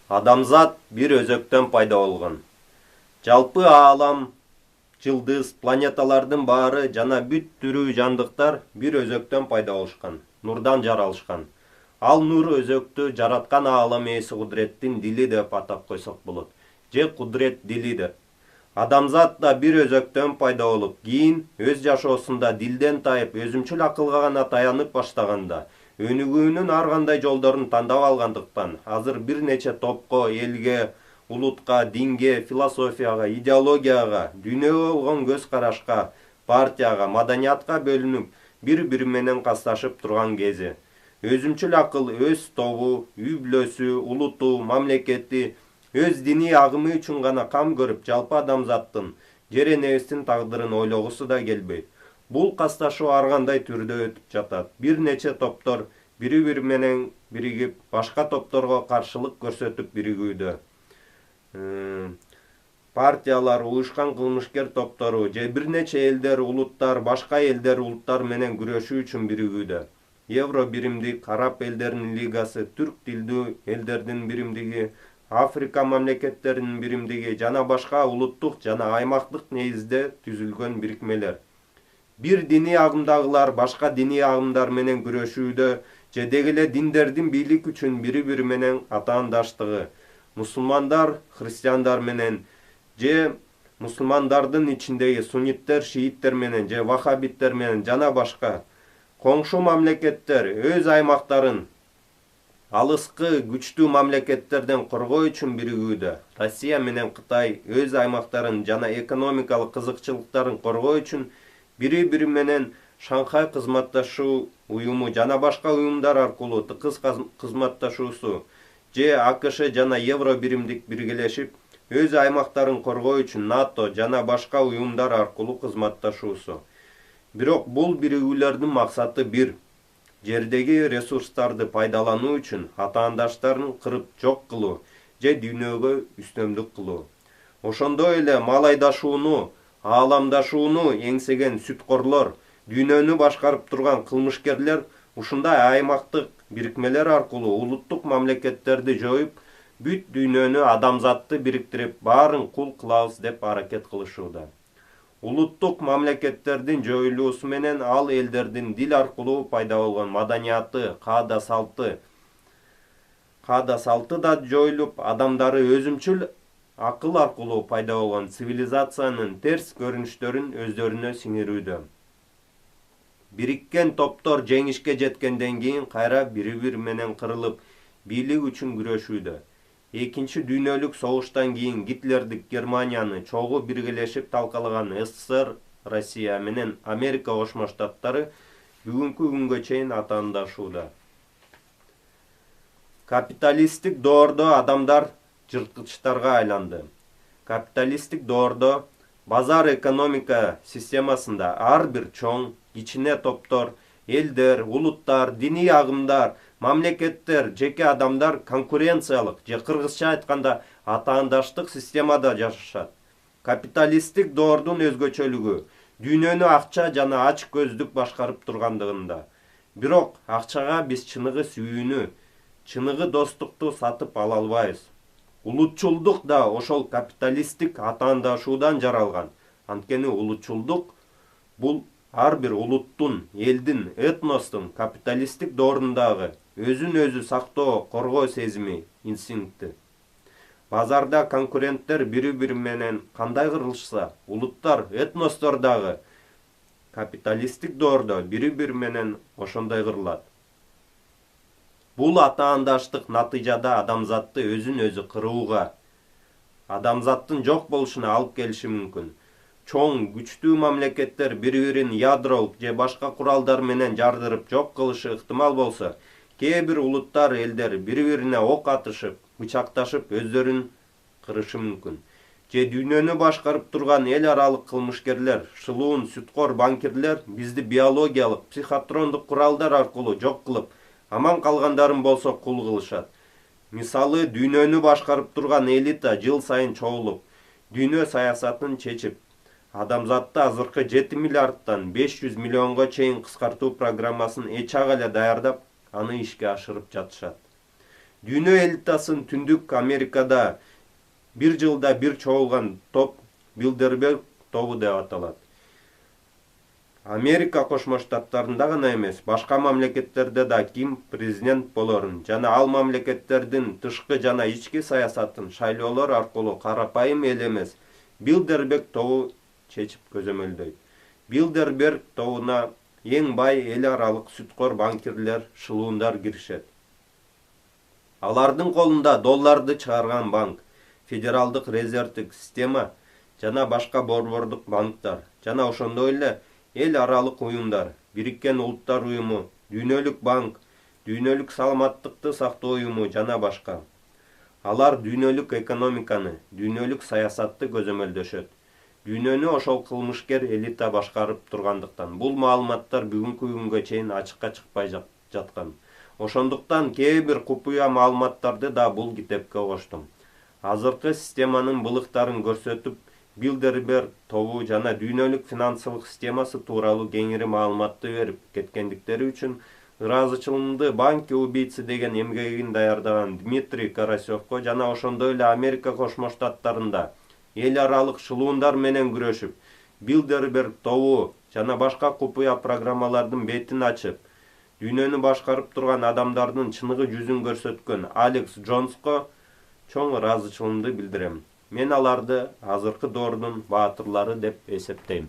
Адамзат bir özöktөн пайда болгон. Жалпы аалам, жылдыз, планеталардын баары жана бүт түрүү жандыктар bir özöктөн пайда болушкан, нурдан жаралышкан. Ал нур өзөктү жараткан аалам ээси кудуреттин дили деп атап койсок болот. Же кудурет дилидир. Адамзат да bir özöктөн пайда болуп, кийин өз жашоосунда дилден тайып, өзүмчүл акылга гана таянып баштаганда, өнүгүүнүн ар кандай жолдорун тандап алгандыктан, азыр бир нече топко, элге, улутка, динге, философияга, идеологияга, дүйнөгө болгон көз карашка, партияга, маданиятка бөлүнүп, бири-бири менен касташып турган кези. Өзүмчүл акыл өз тобу, үй бүлөсү, улуту, мамлекети, өз диний агымы үчүн гана кам көрүп, жалпы адамзаттын, жер энебиздин тагдырын ойлогусу да келбейт. Бул касташуу ар кандай түрдө өтүп жатат. Бир нече топтор бири-бири менен биригип, башка топторго каршылык көрсөтүп биригүүдө. Партиялар, уюшкан кылмышкер топтору, же бир нече элдер, улуттар, башка элдер, улуттар менен күрөшүү үчүн биригүүдө. Евро биримдик, Араб элдеринин лигасы, түрк тилдүү элдердин биримдиги, Африка мамлекеттеринин биримдиги жана башка улуттук жана аймактык негизде түзүлгөн бирикмелер. Бир диний агымдагылар башка диний агымдар менен күрөшүүдө, же дегеле диндердин бийлик үчүн бири-бири менен атаандаштыгы, мусулмандар христиандар менен, же мусулмандардын ичиндеги сунниттер, шииттер менен, же вахабиттер менен жана башка коңшу мамлекеттер өз аймактарын алыскы күчтүү мамлекеттерден коргоо үчүн биригүүдө. Россия менен Кытай өз аймактарын жана экономикалык кызыкчылыктарын коргоо үчүн бири-бири менен Шанхай кызматташуу уюму жана башка уюмдар аркылуу тыкыз кызматташуусу, же АКШ жана Евро биримдик биргелешип, өз аймактарын коргоо үчүн НАТО жана башка уюмдар аркылуу кызматташуусу. Бирок бул биригүүлөрдүн максаты бир: жердеги ресурстарды пайдалануу үчүн атаандаштарын кырып жок кылуу же дүйнөгө үстөмдүк кылуу. Ошондой эле мал айдашууну, ааламдашууну эңсеген сүткорлор, дүйнөнү башкарып турган кылмышкерлер ушундай аймактык бирикмелер аркылуу улуттук мамлекеттерди жоюп, бүт дүйнөнү, адамзатты бириктирип, баарын кул кылабыз деп аракет кылышууда. Улуттук мамлекеттердин жоюлуусу менен ал элдердин дил аркылуу пайда болгон маданияты, каада салты да жоюлуп, адамдары өзүмчүл акыл аркылуу пайда болгон цивилизациянын терс көрүнүштөрүн өздөрүнө сиңирүүдө. Бириккен топтор жеңишке жеткенден кийин кайра бири-бири менен кырылып, бийлик үчүн күрөшүүдө. Экинчи дүйнөлүк согуштан кийин Гитлердик Германияны чогуу биргелешип талкалаган СССР, Россия менен Америка Кошмо Штаттары бүгүнкү күнгө чейин атаандашууда. Капиталисттик доордо адамдар жырткычтарга айланды. Капиталисттик доордо базар экономика системасында ар бир чоң, кичине топтор, элдер, улуттар, диний агымдар, мамлекеттер, жеке адамдар конкуренциялык, же кыргызча айтканда атаандаштык системада жашашат. Капиталисттик доордун өзгөчөлүгү дүйнөнү акча жана ач көздүк башкарып тургандыгында. Бирок акчага биз чыныгы сүйүүнү, чыныгы достукту сатып ала албайбыз. Улутчулдук да ошол капиталисттик атаандашуудан жаралган. Анткени улутчулдук бул ар бир улуттун, элдин, этностун капиталисттик доорундагы өзүн өзү сактоо, коргоо сезими, инстинкти. Базарда конкуренттер бири-бири менен кандай кырылышса, улуттар, этностор дагы капиталисттик доордо бири-бири менен ошондой кырылат. Бул атаандаштык натыйжада адамзатты өзүн өзү кырууга, адамзаттын жок болушуна алып келиши мүмкүн. Чоң, күчтүү мамлекеттер бири-бирин ядролук же башка куралдар менен жардырып жок кылышы ыктымал болсо, кээ бир улуттар, элдер бири-бирине ок атышып, бычакташып өздөрүн кырышы мүмкүн. Же дүйнөнү башкарып турган эл аралык кылмышкерлер, шылуун, сүткор банкирлер бизди биологиялык, психотрондук куралдар аркылуу жок кылып, аман калгандарын болсо кул кылышат. Мисалы, дүйнөнү башкарып турган элита жыл сайын чогулуп, дүйнө саясатын чечип, адамзатты азыркы 7 миллиардтан 500 миллионго чейин кыскартуу программасын эч ага эле даярдап, аны ишке ашырып жатышат. Дүйнө элитасын Түндүк Америкада bir жылда bir чогулган топ Билдерберг тобу деп аталат. Америка Кошмо Штаттарында гана эмес, башка мамлекеттерде да ким президент болорун жана ал мамлекеттердин тышкы жана ички саясатын шайлоолор аркылуу карапайым эл эмес, Билдерберг тобу чечип көзөмөлдөйт. Билдерберг тобуна эң бай эл аралык сүткөр банкирлер, шылуундар киришет. Алардын колунда долларды чыгарган банк, федералдык резервдик система жана башка борбордук банктар жана ошондой эле эл аралык уюмдар, Бириккен Улуттар уюму, Дүйнөлүк банк, Дүйнөлүк саламаттыкты сактоо уюму жана башка. Алар дүйнөлүк экономиканы, дүйнөлүк саясатты көзөмөлдөшөт. Дүйнөнү ошол кылмышкер элита башкарып тургандыктан бул маалыматтар бүгүнкү күнгө чейин ачыкка чыкпай жаткан. Ошондуктан кээ бир купуя маалыматтарды да бул китепке коштум. Азыркы системанын былыктарын көрсөтүп, Билдерберг тобу жана дүйнөлүк финансылык системасы тууралуу кеңири маалыматты берип кеткендиктери үчүн ыраазычылыгымды «Банки убийцы» деген эмгегин даярдаган Дмитрий Карасевко жана ошондой эле Америка Кошмо Штаттарында эл аралык шылуундар менен күрөшүп, Билдерберг тобу жана башка купуя программалардын бетин ачып, дүйнөнү башкарып турган адамдардын чыныгы жүзүн көрсөткөн Алекс Джонско чоң ыраазычылыгымды билдирем. Мен аларды азыркы доордун баатырлары деп эсептейм.